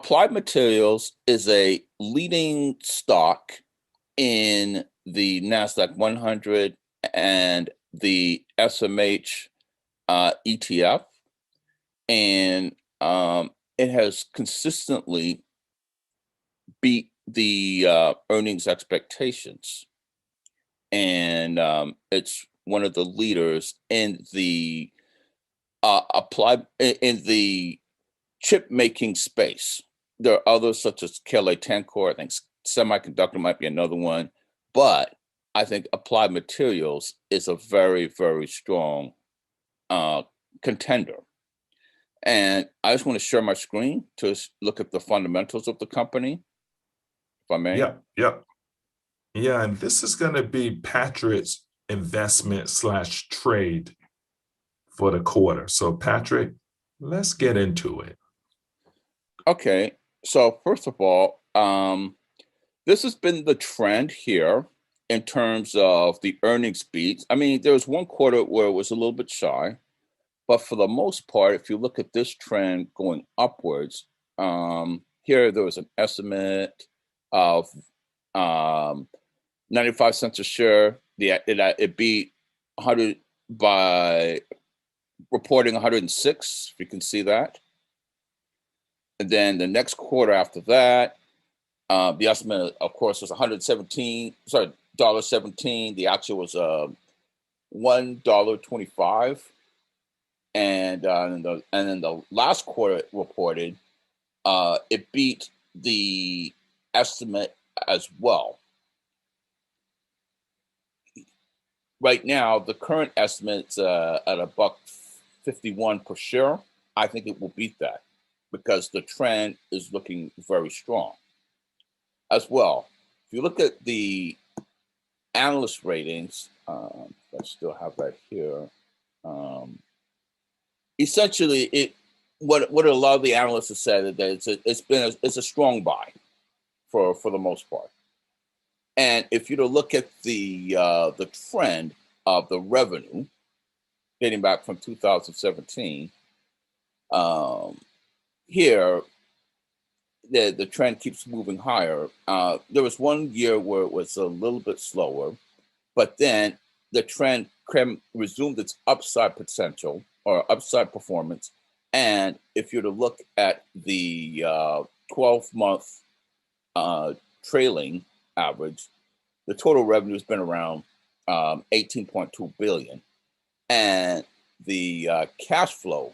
Applied Materials is a leading stock in the NASDAQ 100 and the SMH ETF, and it has consistently beat the earnings expectations, and it's one of the leaders in the applied in the chip making space. There are others such as KLA Tencor. I think semiconductor might be another one, but I think Applied Materials is a very, very strong contender. And I just want to share my screen to look at the fundamentals of the company, if I may. Yep. Yeah, and this is going to be Patrick's investment slash trade for the quarter. So Patrick, let's get into it. Okay, so first of all, this has been the trend here in terms of the earnings beats. I mean, there was one quarter where it was a little bit shy, but for the most part, if you look at this trend going upwards, here there was an estimate of 95 cents a share. It beat 100 by reporting 106, if you can see that. And then the next quarter after that, the estimate, of course, was 117. Sorry, $1.17. The actual was $1.25, and then the last quarter it reported, it beat the estimate as well. Right now, the current estimate's at $1.51 per share. I think it will beat that because the trend is looking very strong as well. If you look at the analyst ratings, I still have that here. Essentially, what a lot of the analysts have said that it's a strong buy for the most part. And if you to look at the trend of the revenue dating back from 2017, here the trend keeps moving higher. There was one year where it was a little bit slower, but then the trend resumed its upside potential or upside performance. And if you're to look at the 12-month trailing average, the total revenue has been around 18.2 billion, and the cash flow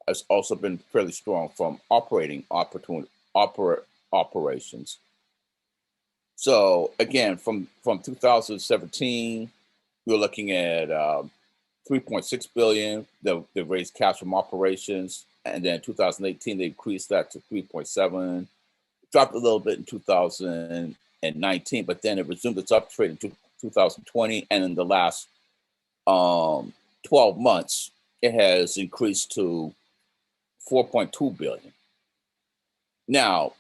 has also been fairly strong from operations. So again, from 2017, we're looking at 3.6 billion. They raised cash from operations, and then 2018 they increased that to 3.7. Dropped a little bit in 2019, but then it resumed its uptrend in 2020, and in the last 12 months, it has increased to 4.2 billion. Now,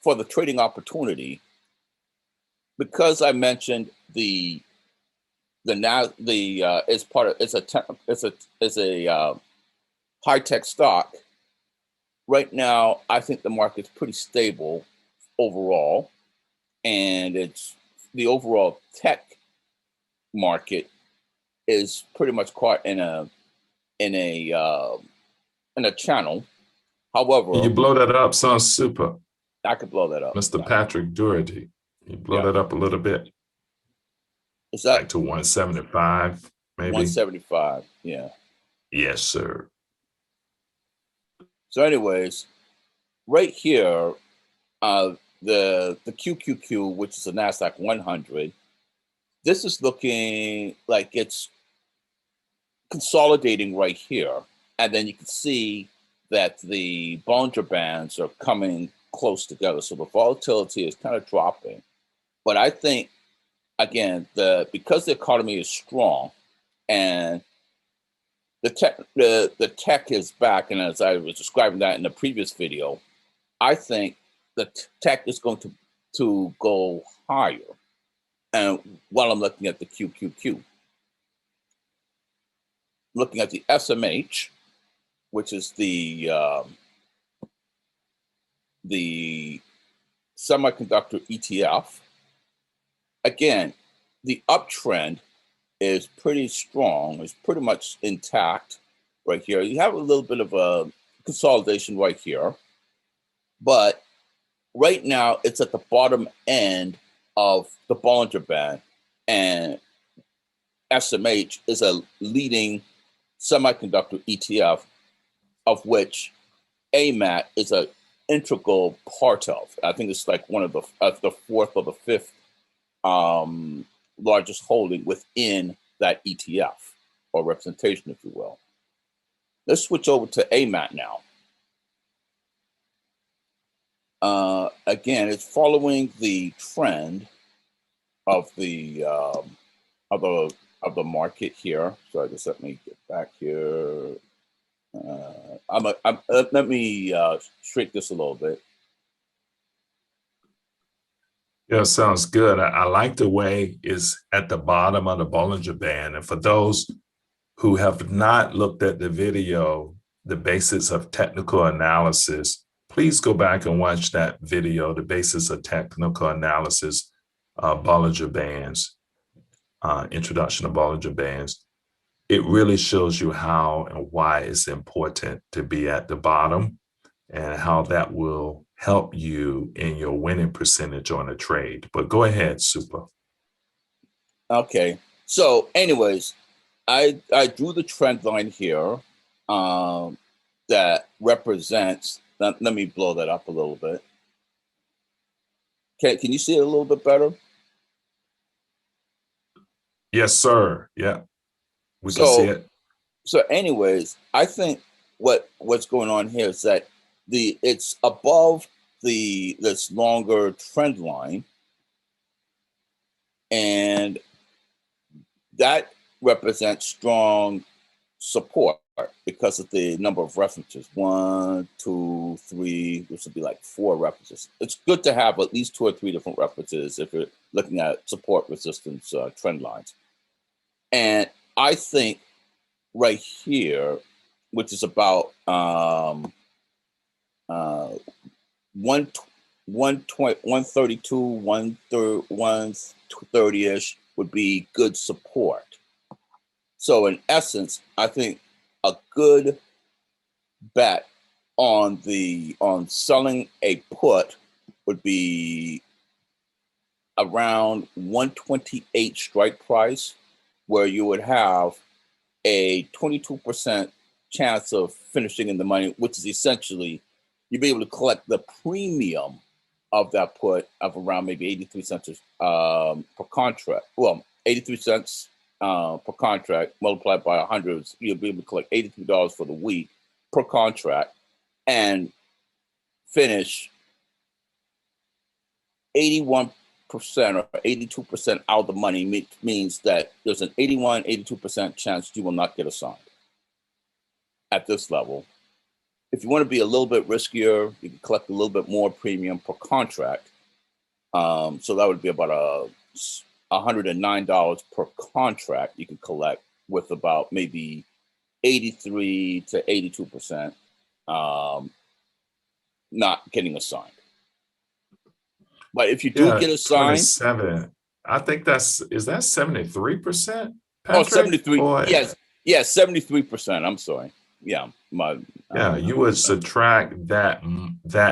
for the trading opportunity, because I mentioned it's a high tech stock. Right now, I think the market's pretty stable overall, and it's the overall tech market is pretty much caught in a channel. However, You blow that up, sounds super. I could blow that up. Mr. Patrick Doherty, you blow that up a little bit. Is that like to 175, maybe? 175, yeah. Yes, sir. So anyways, right here, the QQQ, which is the NASDAQ 100, this is looking like it's consolidating right here. And then you can see that the Bollinger Bands are coming close together. So the volatility is kind of dropping. But I think, again, because the economy is strong and the tech is back, and as I was describing that in the previous video, I think the tech is going to go higher. And while I'm looking at the QQQ, looking at the SMH, which is the the semiconductor ETF. Again, the uptrend is pretty strong. It's pretty much intact right here. You have a little bit of a consolidation right here, but right now it's at the bottom end of the Bollinger Band, and SMH is a leading semiconductor ETF, of which AMAT is an integral part of. I think it's like one of the fourth or the fifth largest holding within that ETF or representation, if you will. Let's switch over to AMAT now. Again, it's following the trend of the market here. So just let me get back here. Let me shrink this a little bit. Yeah, sounds good. I like the way it's at the bottom of the Bollinger Band. And for those who have not looked at the video, The Basics of Technical Analysis, please go back and watch that video, The Basics of Technical Analysis, Bollinger Bands, Introduction to Bollinger Bands. It really shows you how and why it's important to be at the bottom and how that will help you in your winning percentage on a trade. But go ahead, Super. Okay. So anyways, I drew the trend line here that represents, let me blow that up a little bit. Can you see it a little bit better? Yes, sir. Yeah, we can see it. So anyways, I think what's going on here is that it's above this longer trend line, and that represents strong support because of the number of references. 1, 2, 3, this would be like 4 references. It's good to have at least 2 or 3 different references if you're looking at support resistance trend lines. And I think right here, which is about 132, 130-ish would be good support. So in essence, I think a good bet on selling a put would be around 128 strike price, where you would have a 22% chance of finishing in the money, which is essentially you'd be able to collect the premium of that put of around maybe 83 cents per contract. Well, 83 cents per contract multiplied by 100, you'll be able to collect $83 for the week per contract and finish 81% or 82% out of the money. Means that there's an 82% chance you will not get assigned at this level. If you want to be a little bit riskier, you can collect a little bit more premium per contract. So that would be about $109 per contract you can collect with about maybe 83 to 82% not getting assigned. But if you do get assigned, 27. I think is that 73%, oh, Patrick? 73. Yes. 73%. I'm sorry. Yeah. You would subtract that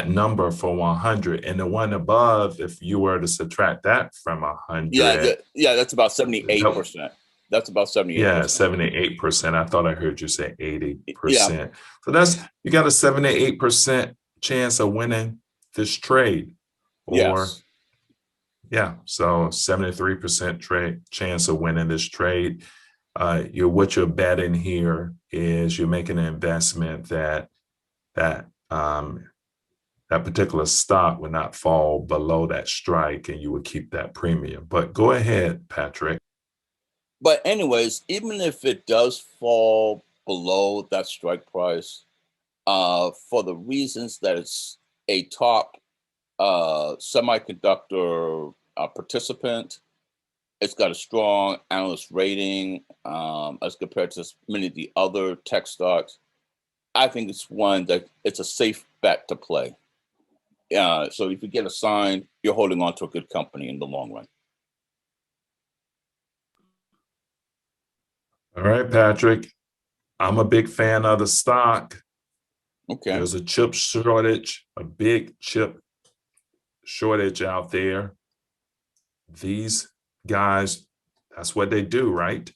number from 100, and the one above, if you were to subtract that from 100, that's about 78%. That's about 78%. Yeah, 78%. I thought I heard you say 80%. Yeah. So you got a 78% chance of winning this trade. Yes. So 73% chance of winning this trade. What you're betting here is you're making an investment that particular stock would not fall below that strike, and you would keep that premium. But go ahead, Patrick. But anyways, even if it does fall below that strike price, for the reasons that it's a top semiconductor participant, it's got a strong analyst rating as compared to many of the other tech stocks. I think it's one that it's a safe bet to play. So if you get assigned, you're holding on to a good company in the long run. All right, Patrick. I'm a big fan of the stock. Okay. There's a chip shortage, a big chip shortage out there. These guys, that's what they do, right?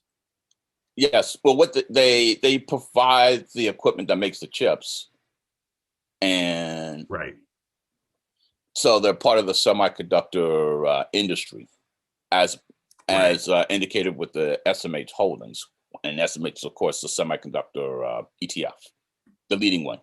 Yes. Well, they provide the equipment that makes the chips, and Right. so they're part of the semiconductor industry, as Right. indicated with the SMH holdings. And SMH is, of course, the semiconductor ETF, the leading one.